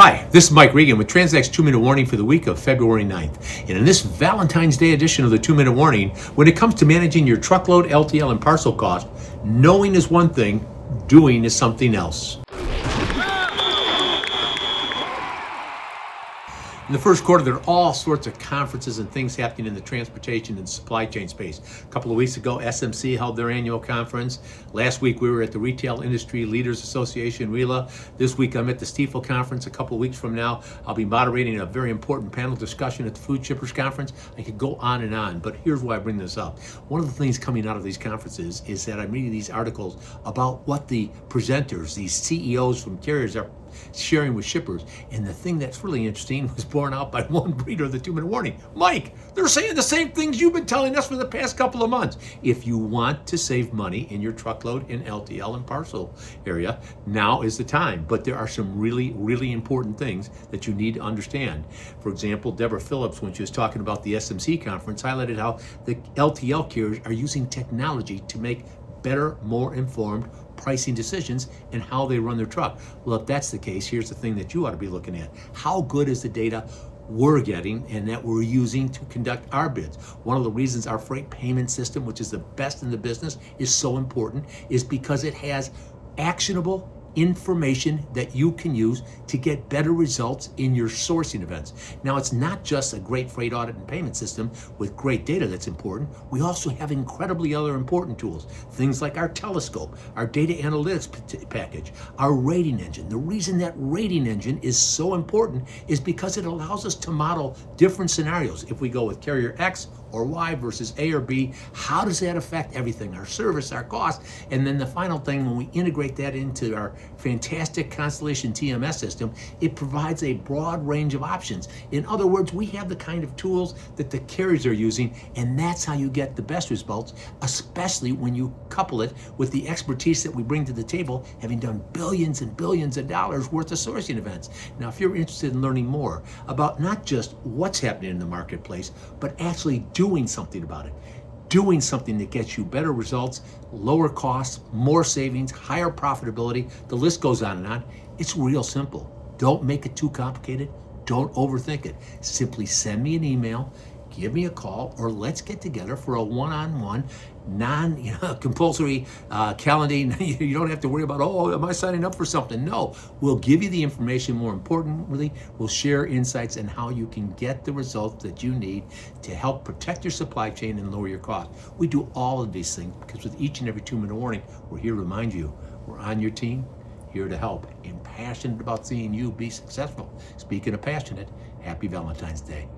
Hi, this is Mike Regan with TransAct's 2-Minute Warning for the week of February 9th. And in this Valentine's Day edition of the 2-Minute Warning, when it comes to managing your truckload, LTL, and parcel costs, knowing is one thing, doing is something else. In the first quarter, there are all sorts of conferences and things happening in the transportation and supply chain space. A couple of weeks ago, SMC held their annual conference. Last week, we were at the Retail Industry Leaders Association, RILA. This week, I'm at the Stiefel Conference. A couple of weeks from now, I'll be moderating a very important panel discussion at the Food Shippers Conference. I could go on, but here's why I bring this up. One of the things coming out of these conferences is that I'm reading these articles about what the presenters, these CEOs from carriers are sharing with shippers. And the thing that's really interesting was borne out by one reader of the 2-Minute Warning. Mike, they're saying the same things you've been telling us for the past couple of months. If you want to save money in your truckload and LTL and parcel area, now is the time. But there are some really, really important things that you need to understand. For example, Deborah Phillips, when she was talking about the SMC conference, highlighted how the LTL carriers are using technology to make better, more informed pricing decisions and how they run their truck. Well, if that's the case, here's the thing that you ought to be looking at. How good is the data we're getting and that we're using to conduct our bids? One of the reasons our freight payment system, which is the best in the business, is so important is because it has actionable information that you can use to get better results in your sourcing events. Now, it's not just a great freight audit and payment system with great data that's important. We also have incredibly other important tools, things like our telescope, our data analytics package, our rating engine. The reason that rating engine is so important is because it allows us to model different scenarios. If we go with carrier X or Y versus A or B, how does that affect everything? Our service, our cost, and then the final thing, when we integrate that into our fantastic Constellation TMS system, it provides a broad range of options. In other words, we have the kind of tools that the carriers are using, and that's how you get the best results, especially when you couple it with the expertise that we bring to the table, having done billions and billions of dollars worth of sourcing events. Now, if you're interested in learning more about not just what's happening in the marketplace, but actually doing something about it, doing something that gets you better results, lower costs, more savings, higher profitability, the list goes on, it's real simple. Don't make it too complicated. Don't overthink it. Simply send me an email, give me a call, or let's get together for a one-on-one, non-compulsory calendar. You don't have to worry about, oh, am I signing up for something? No, we'll give you the information. More importantly, we'll share insights on how you can get the results that you need to help protect your supply chain and lower your cost. We do all of these things because with each and every 2-Minute Warning, we're here to remind you we're on your team, here to help, and passionate about seeing you be successful. Speaking of passionate, happy Valentine's Day.